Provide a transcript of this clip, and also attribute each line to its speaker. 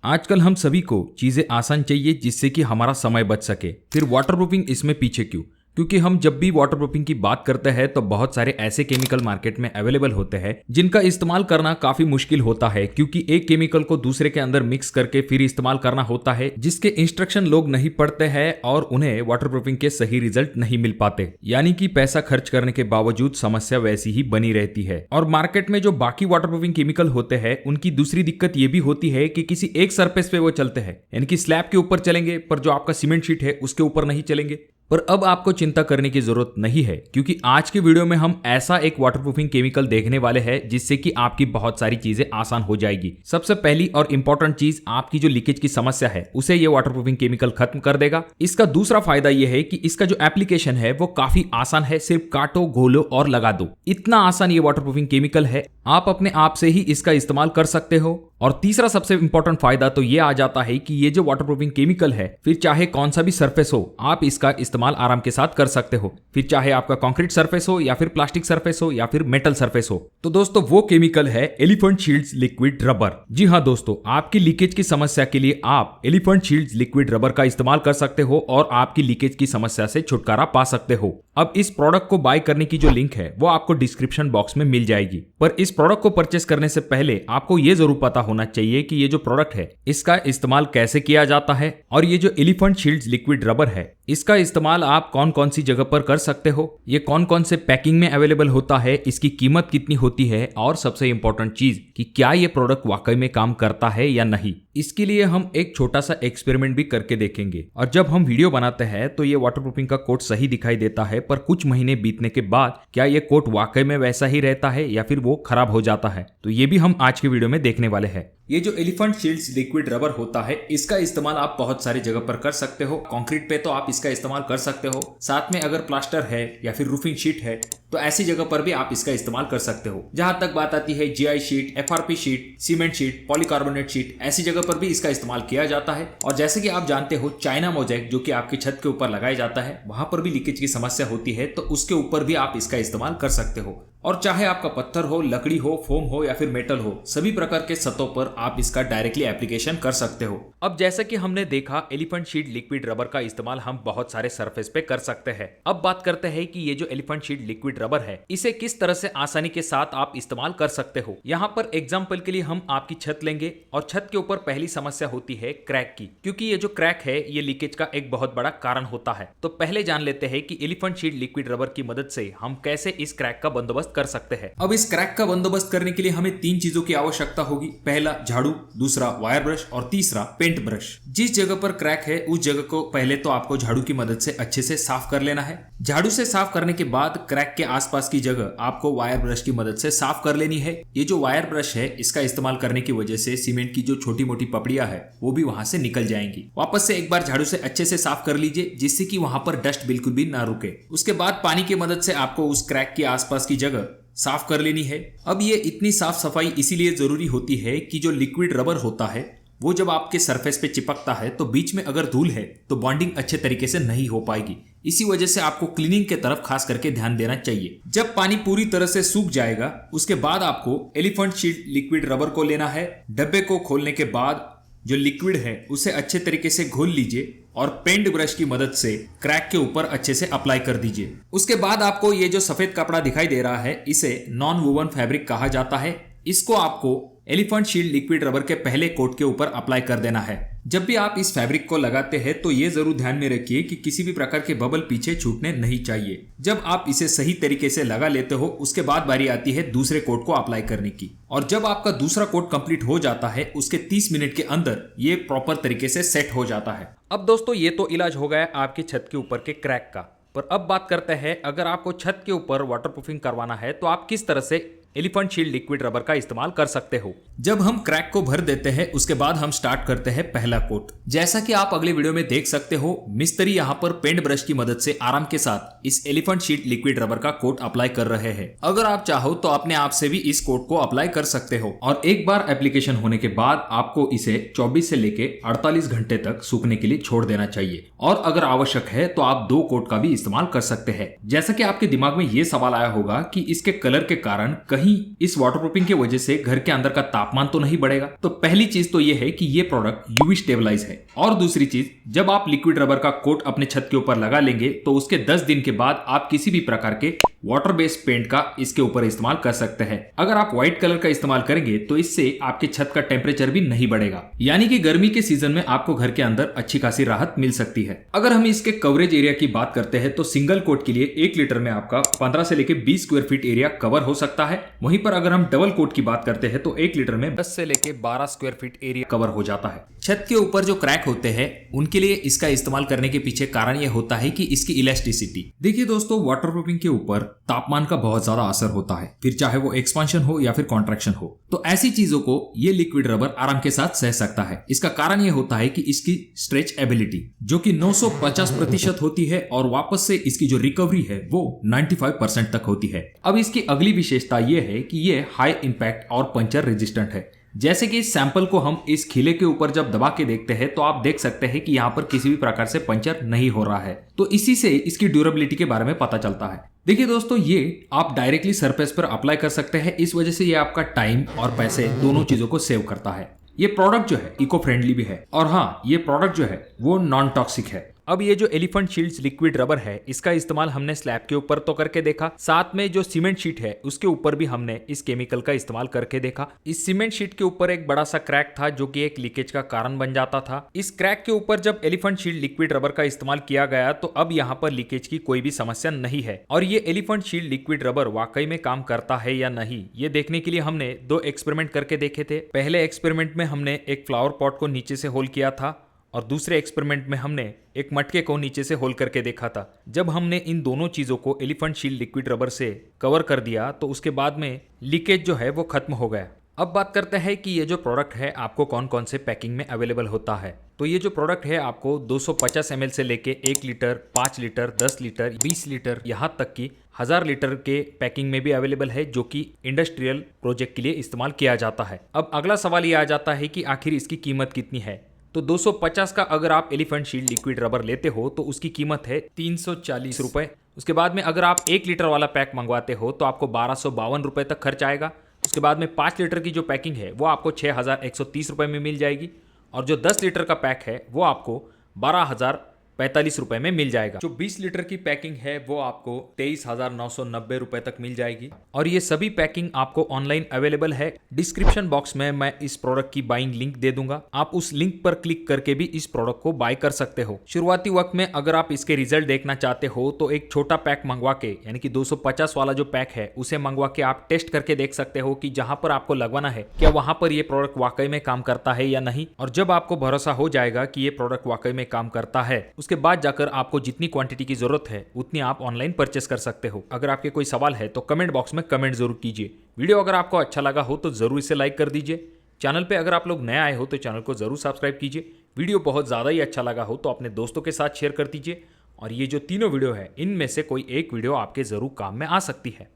Speaker 1: आजकल हम सभी को चीजें आसान चाहिए जिससे कि हमारा समय बच सके। फिर वाटरप्रूफिंग इसमें पीछे क्यों? क्योंकि हम जब भी वाटरप्रूफिंग की बात करते हैं तो बहुत सारे ऐसे केमिकल मार्केट में अवेलेबल होते हैं जिनका इस्तेमाल करना काफी मुश्किल होता है, क्योंकि एक केमिकल को दूसरे के अंदर मिक्स करके फिर इस्तेमाल करना होता है, जिसके इंस्ट्रक्शन लोग नहीं पढ़ते हैं और उन्हें वाटरप्रूफिंग के सही रिजल्ट नहीं मिल पाते। यानी कि पैसा खर्च करने के बावजूद समस्या वैसी ही बनी रहती है। और मार्केट में जो बाकी वाटरप्रूफिंग केमिकल होते हैं उनकी दूसरी दिक्कत ये भी होती है कि किसी एक सरफेस पे वो चलते हैं, यानी कि स्लैब के ऊपर चलेंगे पर जो आपका सीमेंट शीट है उसके ऊपर नहीं चलेंगे। पर अब आपको चिंता करने की जरूरत नहीं है, क्योंकि आज के वीडियो में हम ऐसा एक वाटरप्रूफिंग केमिकल देखने वाले हैं जिससे कि आपकी बहुत सारी चीजें आसान हो जाएगी। सबसे पहली और इंपॉर्टेंट चीज, आपकी जो लीकेज की समस्या है उसे ये वाटरप्रूफिंग केमिकल खत्म कर देगा। इसका दूसरा फायदा यह है कि इसका जो एप्लीकेशन है वो काफी आसान है, सिर्फ काटो, घोलो और लगा दो। इतना आसान ये वाटरप्रूफिंग केमिकल है, आप अपने आप से ही इसका इस्तेमाल कर सकते हो। और तीसरा सबसे इंपॉर्टेंट फायदा तो ये आ जाता है कि ये जो वाटरप्रूफिंग केमिकल है फिर चाहे कौन सा भी सरफेस हो आप इसका इस्तेमाल आराम के साथ कर सकते हो। फिर चाहे आपका कंक्रीट सरफेस हो या फिर प्लास्टिक सरफेस हो या फिर मेटल सरफेस हो। तो दोस्तों वो केमिकल है एलिफेंट शील्ड्स लिक्विड रबर। जी हाँ दोस्तों, आपकी लीकेज की समस्या के लिए आप एलिफेंट शील्ड्स लिक्विड रबर का इस्तेमाल कर सकते हो और आपकी लीकेज की समस्या से छुटकारा पा सकते हो। अब इस प्रोडक्ट को बाय करने की जो लिंक है वो आपको डिस्क्रिप्शन बॉक्स में मिल जाएगी। पर इस प्रोडक्ट को परचेस करने से पहले आपको ये जरूर पता होना चाहिए कि ये जो प्रोडक्ट है इसका इस्तेमाल कैसे किया जाता है, और ये जो एलिफेंट शील्ड्स लिक्विड रबर है इसका इस्तेमाल आप कौन कौन सी जगह पर कर सकते हो, ये कौन कौन से पैकिंग में अवेलेबल होता है, इसकी कीमत कितनी होती है, और सबसे इंपॉर्टेंट चीज कि क्या ये प्रोडक्ट वाकई में काम करता है या नहीं। इसके लिए हम एक छोटा सा एक्सपेरिमेंट भी करके देखेंगे। और जब हम वीडियो बनाते हैं तो ये वाटरप्रूफिंग का कोट सही दिखाई देता है, पर कुछ महीने बीतने के बाद क्या ये कोट वाकई में वैसा ही रहता है या फिर वो खराब हो जाता है, तो ये भी हम आज के वीडियो में देखने वाले हैं। ये जो एलिफेंट शील्ड्स लिक्विड रबर होता है इसका इस्तेमाल आप बहुत सारी जगह पर कर सकते हो। कंक्रीट पे तो आप इसका इस्तेमाल कर सकते हो, साथ में अगर प्लास्टर है या फिर रूफिंग शीट है तो ऐसी जगह पर भी आप इसका इस्तेमाल कर सकते हो। जहां तक बात आती है GI sheet, FRP sheet, cement sheet, polycarbonate sheet, ऐसी जगह पर भी इसका इस्तेमाल किया जाता है। और जैसे कि आप जानते हो चाइना मोज़ेक जो कि आपकी छत के ऊपर लगाया जाता है वहां पर भी लीकेज की समस्या होती है, तो उसके ऊपर भी आप इसका इस्तेमाल कर सकते हो। और चाहे आपका पत्थर हो, लकड़ी हो, फोम हो या फिर मेटल हो, सभी प्रकार के सतहों पर आप इसका डायरेक्टली एप्लीकेशन कर सकते हो। अब जैसा कि हमने देखा एलिफेंट शीट लिक्विड रबर का इस्तेमाल हम बहुत सारे सरफेस पे कर सकते हैं। अब बात करते हैं कि ये जो एलिफेंट शीट लिक्विड रबर है इसे किस तरह से आसानी के साथ आप इस्तेमाल कर सकते हो। यहाँ पर एग्जाम्पल के लिए हम आपकी छत लेंगे और छत के ऊपर पहली समस्या होती है क्रैक की, क्योंकि ये जो क्रैक है ये लीकेज का एक बहुत बड़ा कारण होता है। तो पहले जान लेते हैं कि एलिफेंट शीट लिक्विड रबर की मदद से हम कैसे इस क्रैक का बंदोबस्त कर सकते हैं। अब इस क्रैक का बंदोबस्त करने के लिए हमें तीन चीजों की आवश्यकता होगी। पहला झाड़ू, दूसरा वायर ब्रश और तीसरा पेंट ब्रश। जिस जगह पर क्रैक है उस जगह को पहले तो आपको झाड़ू की मदद से अच्छे से साफ कर लेना है। झाड़ू से साफ करने के बाद क्रैक के आसपास की जगह आपको वायर ब्रश की मदद से साफ कर लेनी है। ये जो वायर ब्रश है इसका इस्तेमाल करने की वजह से सीमेंट की जो छोटी मोटी पपड़ियां है वो भी वहां से निकल जाएंगी। वापस से एक बार झाड़ू से अच्छे से साफ कर लीजिए जिससे कि वहां पर डस्ट बिल्कुल भी ना रुके। उसके बाद पानी की मदद से आपको उस क्रैक के आसपास की जगह साफ कर लेनी है। अब ये इतनी साफ सफाई इसीलिए जरूरी होती है कि जो लिक्विड रबर होता है वो जब आपके सरफेस पे चिपकता है तो बीच में अगर धूल है तो बॉन्डिंग अच्छे तरीके से नहीं हो पाएगी। इसी वजह से आपको क्लीनिंग के तरफ खास करके ध्यान देना चाहिए। जब पानी पूरी तरह से सूख जाएगा उसके बाद आपको एलिफेंट शीट लिक्विड रबर को लेना है। डब्बे को खोलने के बाद जो लिक्विड है उसे अच्छे तरीके से घोल लीजिए और पेंट ब्रश की मदद से क्रैक के ऊपर अच्छे से अप्लाई कर दीजिए। उसके बाद आपको ये जो सफेद कपड़ा दिखाई दे रहा है इसे नॉन वूवन फैब्रिक कहा जाता है। इसको आपको एलिफेंट शील्ड लिक्विड रबर के पहले कोट के ऊपर अप्लाई कर देना है। जब भी आप इस फैब्रिक को लगाते हैं तो ये जरूर ध्यान में रखिए कि किसी भी प्रकार के बबल पीछे छूटने नहीं चाहिए। जब आप इसे सही तरीके से लगा लेते हो उसके बाद बारी आती है दूसरे कोट को अप्लाई करने की। और जब आपका दूसरा कोट कंप्लीट हो जाता है उसके 30 मिनट के अंदर ये प्रॉपर तरीके से सेट हो जाता है। अब दोस्तों ये तो इलाज हो गया आपकी छत के ऊपर के क्रैक का, पर अब बात करते हैं अगर आपको छत के ऊपर वाटरप्रूफिंग करवाना है तो आप किस तरह से एलिफेंट शील्ड लिक्विड रबर का इस्तेमाल कर सकते हो। जब हम क्रैक को भर देते हैं उसके बाद हम स्टार्ट करते हैं पहला कोट। जैसा कि आप अगले वीडियो में देख सकते हो मिस्त्री यहाँ पर पेंट ब्रश की मदद से आराम के साथ इस एलिफेंट शीट लिक्विड रबर का कोट अप्लाई कर रहे हैं। अगर आप चाहो तो अपने आप से भी इस कोट को अप्लाई कर सकते हो और एक बार एप्लीकेशन होने के बाद आपको इसे 24 से लेके 48 घंटे तक सूखने के लिए छोड़ देना चाहिए। और अगर आवश्यक है तो आप 2 कोट का भी इस्तेमाल कर सकते हैं। जैसा कि आपके दिमाग में ये सवाल आया होगा कि इसके कलर के कारण कहीं इस वाटरप्रूफिंग की वजह से घर के अंदर का तापमान तो नहीं बढ़ेगा। तो पहली चीज तो ये है कि ये प्रोडक्ट यूवी स्टेबलाइज है। और दूसरी चीज, जब आप लिक्विड रबर का कोट अपने छत के ऊपर लगा लेंगे तो उसके 10 दिन के बाद आप किसी भी प्रकार के वाटर बेस्ड पेंट का इसके ऊपर इस्तेमाल कर सकते हैं। अगर आप व्हाइट कलर का इस्तेमाल करेंगे तो इससे आपके छत का टेम्परेचर भी नहीं बढ़ेगा, यानी कि गर्मी के सीजन में आपको घर के अंदर अच्छी खासी राहत मिल सकती है। अगर हम इसके कवरेज एरिया की बात करते हैं तो सिंगल कोट के लिए 1 लीटर में आपका 15 से लेके 20 स्क्वायर फीट एरिया कवर हो सकता है। वहीं पर अगर हम डबल कोट की बात करते हैं तो 1 लीटर में 10 से लेके 12 स्क्वायर फीट एरिया कवर हो जाता है। छत के ऊपर जो क्रैक होते हैं उनके लिए इसका इस्तेमाल करने के पीछे कारण यह होता है कि इसकी इलास्टिसिटी। देखिए दोस्तों, वाटरप्रूफिंग के ऊपर तापमान का बहुत ज्यादा असर होता है, फिर चाहे वो एक्सपांशन हो या फिर कॉन्ट्रैक्शन हो। तो ऐसी चीजों को ये लिक्विड रबर आराम के साथ सह सकता है। इसका कारण यह होता है कि इसकी स्ट्रेच एबिलिटी जो कि 950% होती है और वापस से इसकी जो रिकवरी है वो 95% तक होती है। अब इसकी अगली विशेषता यह है कि ये हाई इंपैक्ट और पंचर रेजिस्टेंट है। जैसे कि इस सैंपल को हम इस खिले के ऊपर जब दबा के देखते हैं तो आप देख सकते हैं कि यहाँ पर किसी भी प्रकार से पंचर नहीं हो रहा है। तो इसी से इसकी ड्यूरेबिलिटी के बारे में पता चलता है। देखिए दोस्तों, ये आप डायरेक्टली सरफेस पर अप्लाई कर सकते हैं, इस वजह से ये आपका टाइम और पैसे दोनों चीजों को सेव करता है। ये प्रोडक्ट जो है इको फ्रेंडली भी है और हाँ, ये प्रोडक्ट जो है वो नॉन टॉक्सिक है। अब ये जो एलिफेंट शील्ड्स लिक्विड रबर है इसका इस्तेमाल हमने स्लैब के ऊपर तो करके देखा, साथ में जो सीमेंट शीट है उसके ऊपर भी हमने इस केमिकल का इस्तेमाल करके देखा। इस सीमेंट शीट के ऊपर एक बड़ा सा क्रैक था जो कि एक लीकेज का कारण बन जाता था। इस क्रैक के ऊपर जब एलिफेंट शील्ड लिक्विड रबर का इस्तेमाल किया गया तो अब यहाँ पर लीकेज की कोई भी समस्या नहीं है। और ये एलिफेंट शील्ड लिक्विड रबर वाकई में काम करता है या नहीं, ये देखने के लिए हमने 2 एक्सपेरिमेंट करके देखे थे। पहले एक्सपेरिमेंट में हमने एक फ्लावर पॉट को नीचे से होल किया था और दूसरे एक्सपेरिमेंट में हमने एक मटके को नीचे से होल करके देखा था। जब हमने इन दोनों चीज़ों को एलिफेंट शील्ड लिक्विड रबर से कवर कर दिया तो उसके बाद में लीकेज जो है वो खत्म हो गया। अब बात करते हैं कि ये जो प्रोडक्ट है आपको कौन कौन से पैकिंग में अवेलेबल होता है। तो ये जो प्रोडक्ट है आपको 250 ml से लेके 1 लीटर, 5 लीटर, 10 लीटर, 20 लीटर, यहाँ तक कि 1000 लीटर के पैकिंग में भी अवेलेबल है, जो कि इंडस्ट्रियल प्रोजेक्ट के लिए इस्तेमाल किया जाता है। अब अगला सवाल ये आ जाता है कि आखिर इसकी कीमत कितनी है। तो 250 का अगर आप एलिफेंट शील्ड लिक्विड रबर लेते हो तो उसकी कीमत है 340 रुपए। उसके बाद में अगर आप 1 लीटर वाला पैक मंगवाते हो तो आपको 1252 रुपए तक खर्च आएगा। उसके बाद में 5 लीटर की जो पैकिंग है वो आपको 6130 रुपए में मिल जाएगी और जो 10 लीटर का पैक है वो आपको 12045 रुपए में मिल जाएगा। जो 20 लीटर की पैकिंग है वो आपको 23,990 रुपए तक मिल जाएगी। और ये सभी पैकिंग आपको ऑनलाइन अवेलेबल है। डिस्क्रिप्शन बॉक्स में मैं इस प्रोडक्ट की बाइंग लिंक दे दूंगा, आप उस लिंक पर क्लिक करके भी इस प्रोडक्ट को बाय कर सकते हो। शुरुआती वक्त में अगर आप इसके रिजल्ट देखना चाहते हो तो एक छोटा पैक मंगवा के, यानी कि 250 वाला जो पैक है उसे मंगवा के आप टेस्ट करके देख सकते हो कि जहां पर आपको लगवाना है क्या वहां पर ये प्रोडक्ट वाकई में काम करता है या नहीं। और जब आपको भरोसा हो जाएगा कि ये प्रोडक्ट वाकई में काम करता है, उसके बाद जाकर आपको जितनी क्वांटिटी की जरूरत है उतनी आप ऑनलाइन परचेस कर सकते हो। अगर आपके कोई सवाल है तो कमेंट बॉक्स में कमेंट जरूर कीजिए। वीडियो अगर आपको अच्छा लगा हो तो जरूर इसे लाइक कर दीजिए। चैनल पे अगर आप लोग नए आए हो तो चैनल को जरूर सब्सक्राइब कीजिए। वीडियो बहुत ज़्यादा ही अच्छा लगा हो तो अपने दोस्तों के साथ शेयर कर दीजिए। और ये जो तीनों वीडियो है इनमें से कोई एक वीडियो आपके जरूर काम में आ सकती है।